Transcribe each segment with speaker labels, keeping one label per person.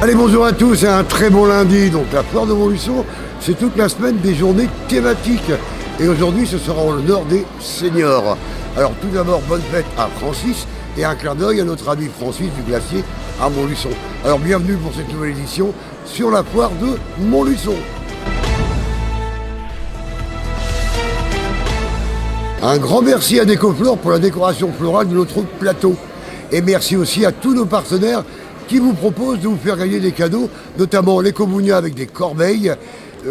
Speaker 1: Allez, bonjour à tous et un très bon lundi. Donc la foire de Montluçon, c'est toute la semaine des journées thématiques. Et aujourd'hui, ce sera en l'honneur des seniors. Alors tout d'abord, bonne fête à Francis et un clin d'œil à notre ami Francis du Glacier à Montluçon. Alors bienvenue pour cette nouvelle édition sur la foire de Montluçon. Un grand merci à Décoflore pour la décoration florale de notre plateau. Et merci aussi à tous nos partenaires qui vous proposent de vous faire gagner des cadeaux, notamment les Comounia avec des corbeilles.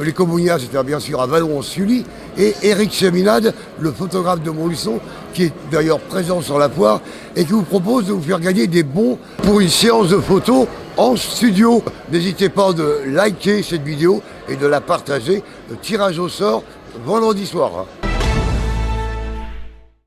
Speaker 1: Les Comounia, c'était bien sûr à Vallon-Sully. Et Eric Cheminade, le photographe de Montluçon, qui est d'ailleurs présent sur la foire, et qui vous propose de vous faire gagner des bons pour une séance de photos en studio. N'hésitez pas de liker cette vidéo et de la partager. Le tirage au sort vendredi soir.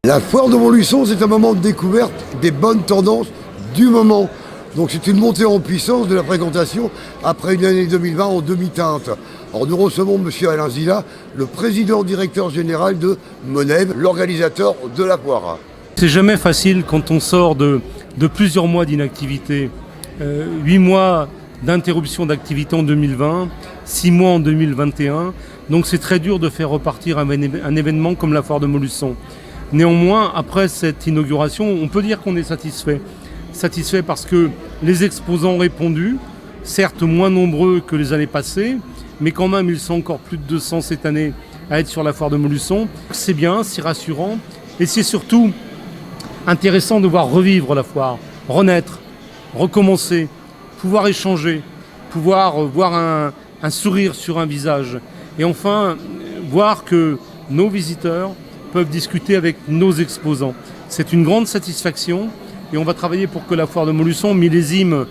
Speaker 1: La foire de Montluçon, c'est un moment de découverte des bonnes tendances du moment. Donc c'est une montée en puissance de la fréquentation après une année 2020 en demi-teinte. Alors nous recevons M. Alain Zila, le président directeur général de Monev, l'organisateur de la foire.
Speaker 2: C'est jamais facile quand on sort de plusieurs mois d'inactivité. 8 mois d'interruption d'activité en 2020, 6 mois en 2021. Donc c'est très dur de faire repartir un événement comme la foire de Montluçon. Néanmoins, après cette inauguration, on peut dire qu'on est satisfait. Satisfait parce que les exposants ont répondu, certes moins nombreux que les années passées, mais quand même ils sont encore plus de 200 cette année à être sur la foire de Montluçon. C'est bien, c'est rassurant et c'est surtout intéressant de voir revivre la foire, renaître, recommencer, pouvoir échanger, pouvoir voir un sourire sur un visage et enfin voir que nos visiteurs peuvent discuter avec nos exposants. C'est une grande satisfaction et on va travailler pour que la foire de Montluçon, millésime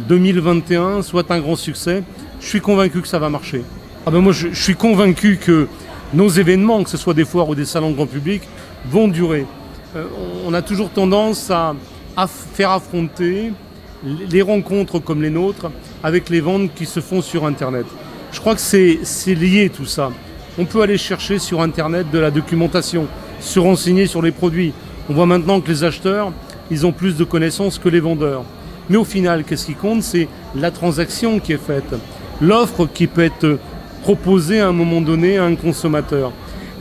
Speaker 2: 2021, soit un grand succès. Je suis convaincu que ça va marcher. Moi, je suis convaincu que nos événements, que ce soit des foires ou des salons grand public, vont durer. On a toujours tendance à faire affronter les rencontres comme les nôtres avec les ventes qui se font sur Internet. Je crois que c'est lié tout ça. On peut aller chercher sur Internet de la documentation, se renseigner sur les produits. On voit maintenant que les acheteurs, ils ont plus de connaissances que les vendeurs. Mais au final, qu'est-ce qui compte? C'est la transaction qui est faite, l'offre qui peut être proposée à un moment donné à un consommateur.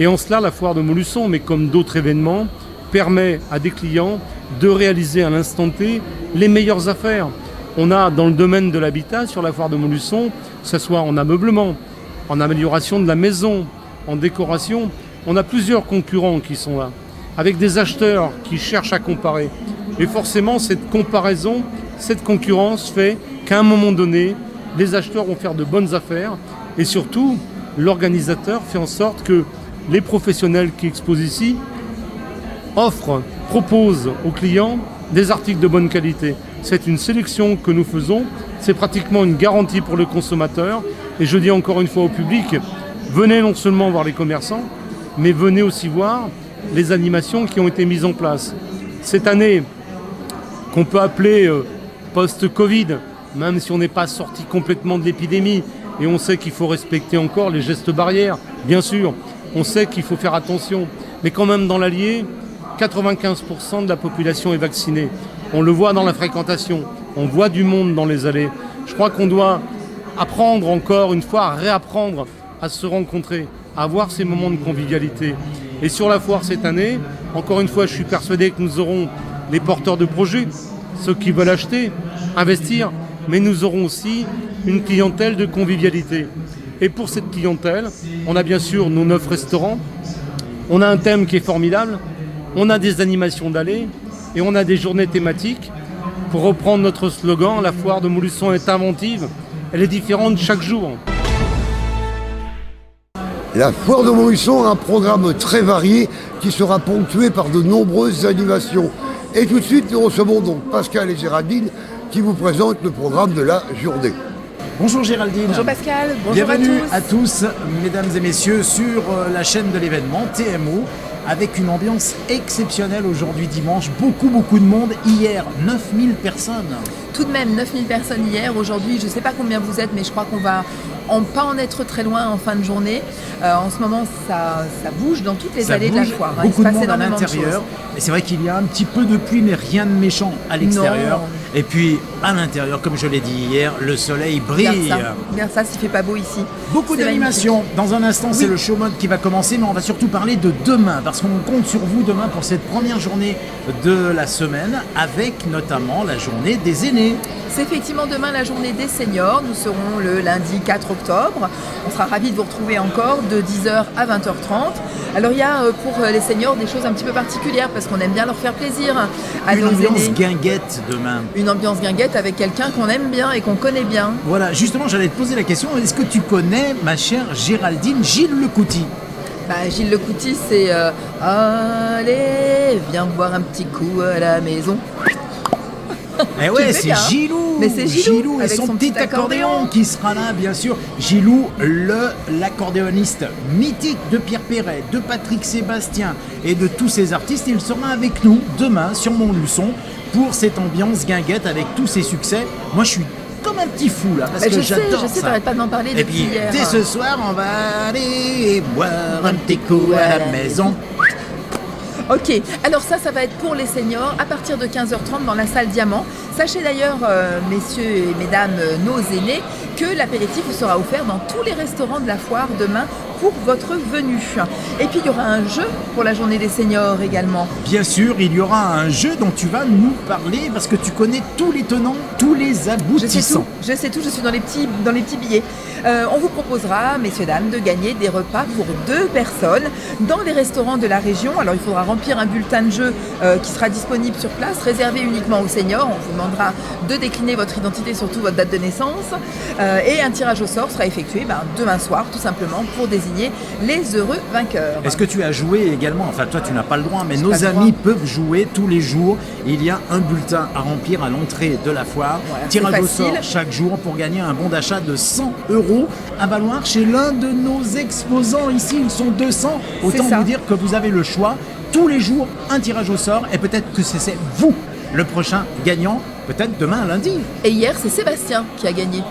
Speaker 2: Et en cela, la foire de Montluçon, mais comme d'autres événements, permet à des clients de réaliser à l'instant T les meilleures affaires. On a dans le domaine de l'habitat, sur la foire de Montluçon, que ce soit en ameublement, en amélioration de la maison, en décoration, on a plusieurs concurrents qui sont là, avec des acheteurs qui cherchent à comparer. Et forcément, cette comparaison, cette concurrence fait qu'à un moment donné, les acheteurs vont faire de bonnes affaires et surtout, l'organisateur fait en sorte que les professionnels qui exposent ici proposent aux clients des articles de bonne qualité. C'est une sélection que nous faisons, c'est pratiquement une garantie pour le consommateur. Et je dis encore une fois au public, venez non seulement voir les commerçants, mais venez aussi voir les animations qui ont été mises en place. Cette année, qu'on peut appeler post-Covid, même si on n'est pas sorti complètement de l'épidémie, et on sait qu'il faut respecter encore les gestes barrières, bien sûr, on sait qu'il faut faire attention, mais quand même dans l'Allier, 95% de la population est vaccinée. On le voit dans la fréquentation, on voit du monde dans les allées. Je crois qu'on doit apprendre encore une fois, à réapprendre à se rencontrer, à avoir ces moments de convivialité. Et sur la foire cette année, encore une fois, je suis persuadé que nous aurons les porteurs de projets, ceux qui veulent acheter, investir, mais nous aurons aussi une clientèle de convivialité. Et pour cette clientèle, on a bien sûr nos 9 restaurants, on a un thème qui est formidable, on a des animations d'allées et on a des journées thématiques. Pour reprendre notre slogan, la foire de Montluçon est inventive, elle est différente chaque jour.
Speaker 1: La foire de Montluçon a un programme très varié qui sera ponctué par de nombreuses animations. Et tout de suite, nous recevons donc Pascal et Géraldine qui vous présentent le programme de la journée.
Speaker 3: Bonjour Géraldine.
Speaker 4: Bonjour Pascal, bonjour
Speaker 3: Bienvenue
Speaker 4: à tous.
Speaker 3: mesdames et messieurs, sur la chaîne de l'événement TMO, avec une ambiance exceptionnelle aujourd'hui dimanche. Beaucoup de monde. Hier, 9000 personnes.
Speaker 4: tout de même 9000 personnes hier. Aujourd'hui, je ne sais pas combien vous êtes, mais je crois qu'on va pas en être très loin en fin de journée. En ce moment, ça bouge dans toutes les allées de la foire.
Speaker 3: Beaucoup
Speaker 4: il se
Speaker 3: de
Speaker 4: passe
Speaker 3: monde à
Speaker 4: énormément de
Speaker 3: l'intérieur.
Speaker 4: choses.
Speaker 3: Et c'est vrai qu'il y a un petit peu de pluie, mais rien de méchant à l'extérieur.
Speaker 4: Non.
Speaker 3: Et puis, à l'intérieur, comme je l'ai dit hier, le soleil brille.
Speaker 4: Regarde ça, s'il fait pas beau ici.
Speaker 3: Beaucoup
Speaker 4: C'est
Speaker 3: d'animation. Dans un instant, c'est le show mode qui va commencer, mais on va surtout parler de demain, parce qu'on compte sur vous demain pour cette première journée de la semaine, avec notamment la journée des aînés.
Speaker 4: C'est effectivement demain la journée des seniors. Nous serons le lundi 4 octobre. On sera ravis de vous retrouver encore de 10h à 20h30. Alors il y a pour les seniors des choses un petit peu particulières parce qu'on aime bien leur faire plaisir à nos
Speaker 3: Une ambiance
Speaker 4: aînés.
Speaker 3: guinguette demain.
Speaker 4: Une ambiance guinguette avec quelqu'un qu'on aime bien et qu'on connaît bien.
Speaker 3: Voilà, justement, j'allais te poser la question, est-ce que tu connais ma chère Géraldine Gilles Lecouty?
Speaker 4: Gilles Lecouty, c'est allez, viens boire un petit coup à la maison.
Speaker 3: Eh
Speaker 4: Tu
Speaker 3: ouais,
Speaker 4: le fais
Speaker 3: c'est
Speaker 4: bien, hein.
Speaker 3: Gilou.
Speaker 4: Mais c'est Gilou,
Speaker 3: et
Speaker 4: avec
Speaker 3: son petit accordéon qui sera là, bien sûr. Gilou, l'accordéoniste mythique de Pierre Perret, de Patrick Sébastien et de tous ces artistes. Il sera avec nous demain sur Montluçon pour cette ambiance guinguette avec tous ses succès. Moi, je suis comme un petit fou là, parce que j'adore ça.
Speaker 4: Je sais, t'arrêtes pas d'en parler
Speaker 3: Et
Speaker 4: depuis
Speaker 3: puis,
Speaker 4: hier.
Speaker 3: dès ce soir, on va aller boire un petit coup à la maison.
Speaker 4: Ok, alors ça va être pour les seniors à partir de 15h30 dans la salle Diamant. Sachez d'ailleurs, messieurs et mesdames, nos aînés, que l'apéritif vous sera offert dans tous les restaurants de la foire demain pour votre venue. Et puis il y aura un jeu pour la journée des seniors également.
Speaker 3: Bien sûr, il y aura un jeu dont tu vas nous parler parce que tu connais tous les tenants, tous les aboutissants.
Speaker 4: Je sais tout, je suis dans les petits billets. On vous proposera, messieurs, dames, de gagner des repas pour 2 personnes dans les restaurants de la région. Alors il faudra remplir un bulletin de jeu qui sera disponible sur place, réservé uniquement aux seniors. On vous demandera de décliner votre identité, surtout votre date de naissance. Et un tirage au sort sera effectué demain soir, tout simplement, pour désigner les heureux vainqueurs.
Speaker 3: Est-ce que tu as joué également? Enfin, toi, tu n'as pas le droit, mais
Speaker 4: J'ai
Speaker 3: nos
Speaker 4: pas le
Speaker 3: amis
Speaker 4: droit.
Speaker 3: peuvent jouer tous les jours. Il y a un bulletin à remplir à l'entrée de la foire.
Speaker 4: Voilà,
Speaker 3: Tirage
Speaker 4: c'est
Speaker 3: au
Speaker 4: facile.
Speaker 3: sort chaque jour pour gagner un bon d'achat de 100 € à valoir chez l'un de nos exposants. Ici, ils sont 200. Autant
Speaker 4: ça.
Speaker 3: vous dire que vous avez le choix. Tous les jours, un tirage au sort. Et peut-être que c'est vous le prochain gagnant. Peut-être demain, lundi.
Speaker 4: Et hier, c'est Sébastien qui a gagné.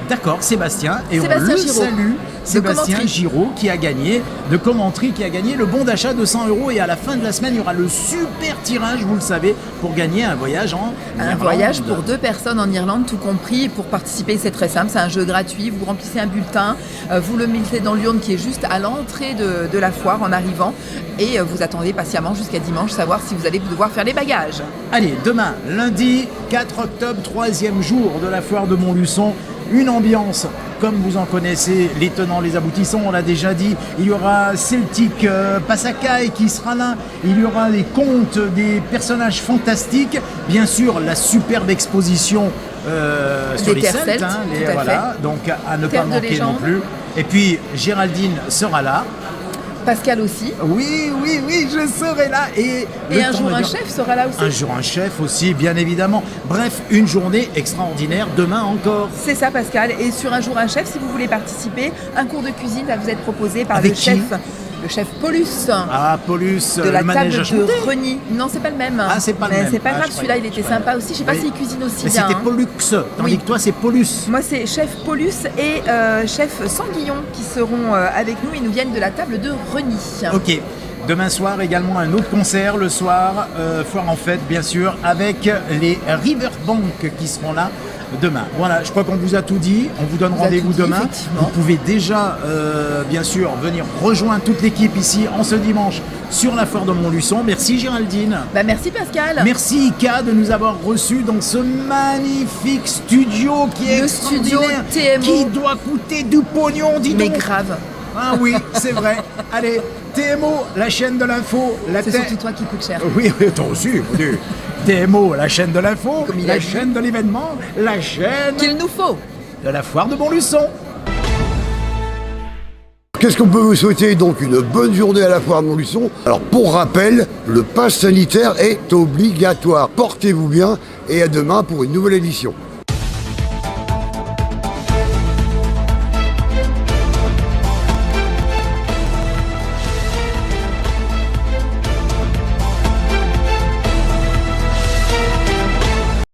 Speaker 3: D'accord, Sébastien, et
Speaker 4: Sébastien
Speaker 3: on le
Speaker 4: Giraud.
Speaker 3: salue, Sébastien
Speaker 4: Commentry.
Speaker 3: Giraud qui a gagné, de Commentry qui a gagné le bon d'achat de 100 € et à la fin de la semaine, il y aura le super tirage, vous le savez, pour gagner un voyage en
Speaker 4: Un
Speaker 3: Irlande.
Speaker 4: voyage pour 2 personnes en Irlande, tout compris. Et pour participer, c'est très simple, c'est un jeu gratuit. Vous remplissez un bulletin, vous le mettez dans l'urne qui est juste à l'entrée de la foire en arrivant. Et vous attendez patiemment jusqu'à dimanche, savoir si vous allez devoir faire les bagages.
Speaker 3: Allez, demain, lundi 4 octobre, 3e jour de la foire de Montluçon, une ambiance comme vous en connaissez, les tenants, les aboutissants, on l'a déjà dit. Il y aura Celtic Passacaille qui sera là. Il y aura les contes des personnages fantastiques. Bien sûr, la superbe exposition sur
Speaker 4: Des
Speaker 3: les
Speaker 4: terres
Speaker 3: Celtes.
Speaker 4: celtes,
Speaker 3: Les,
Speaker 4: tout à
Speaker 3: voilà, donc à ne
Speaker 4: Terre
Speaker 3: pas
Speaker 4: de
Speaker 3: manquer
Speaker 4: légende.
Speaker 3: non plus. Et puis Géraldine sera là.
Speaker 4: Pascal aussi.
Speaker 3: Oui, je serai là. Et le
Speaker 4: un
Speaker 3: temps
Speaker 4: jour
Speaker 3: me
Speaker 4: un
Speaker 3: dira-
Speaker 4: chef sera là aussi.
Speaker 3: Un jour un chef aussi, bien évidemment. Bref, une journée extraordinaire. Demain encore.
Speaker 4: C'est ça Pascal. Et sur un jour un chef, si vous voulez participer, un cours de cuisine va vous être proposé par
Speaker 3: Avec
Speaker 4: le
Speaker 3: qui
Speaker 4: chef Paulus.
Speaker 3: Ah, Paulus,
Speaker 4: De la
Speaker 3: le manège à
Speaker 4: table
Speaker 3: chanter.
Speaker 4: de Reny. Non, c'est pas le même.
Speaker 3: Ah, c'est pas le
Speaker 4: Mais
Speaker 3: même.
Speaker 4: c'est pas
Speaker 3: Ah,
Speaker 4: grave,
Speaker 3: je
Speaker 4: celui-là, il
Speaker 3: croyais.
Speaker 4: était sympa aussi. Je sais pas
Speaker 3: Oui.
Speaker 4: s'il cuisine aussi
Speaker 3: Mais
Speaker 4: bien.
Speaker 3: c'était
Speaker 4: hein.
Speaker 3: Pollux, tandis
Speaker 4: Oui.
Speaker 3: que toi c'est Paulus.
Speaker 4: Moi, c'est chef Paulus et chef Sanguillon qui seront avec nous. Ils nous viennent de la table de Reny.
Speaker 3: Ok. Demain soir également un autre concert le soir, foire en fête bien sûr, avec les Riverbank qui seront là demain. Voilà, je crois qu'on vous a tout dit. On vous donne
Speaker 4: On vous a
Speaker 3: rendez-vous
Speaker 4: tout dit,
Speaker 3: demain.
Speaker 4: effectivement.
Speaker 3: Vous pouvez déjà bien sûr venir rejoindre toute l'équipe ici en ce dimanche sur la foire de Montluçon. Merci Géraldine.
Speaker 4: Merci Pascal.
Speaker 3: Merci Ika de nous avoir reçus dans ce magnifique studio qui est
Speaker 4: Le studio
Speaker 3: extraordinaire,
Speaker 4: TMO.
Speaker 3: qui doit coûter du pognon, dis
Speaker 4: Mais
Speaker 3: donc.
Speaker 4: grave.
Speaker 3: Ah oui, c'est vrai. Allez, TMO, la chaîne de l'info, la
Speaker 4: C'est
Speaker 3: tête.
Speaker 4: surtout toi qui coûte cher.
Speaker 3: Oui, toi aussi, mon Dieu. TMO, la chaîne de l'info,
Speaker 4: Comme il
Speaker 3: la
Speaker 4: a dit.
Speaker 3: chaîne de l'événement, la chaîne
Speaker 4: Qu'il nous faut.
Speaker 3: de la foire de Montluçon.
Speaker 1: Qu'est-ce qu'on peut vous souhaiter? Donc une bonne journée à la foire de Montluçon. Alors pour rappel, le pass sanitaire est obligatoire. Portez-vous bien et à demain pour une nouvelle édition.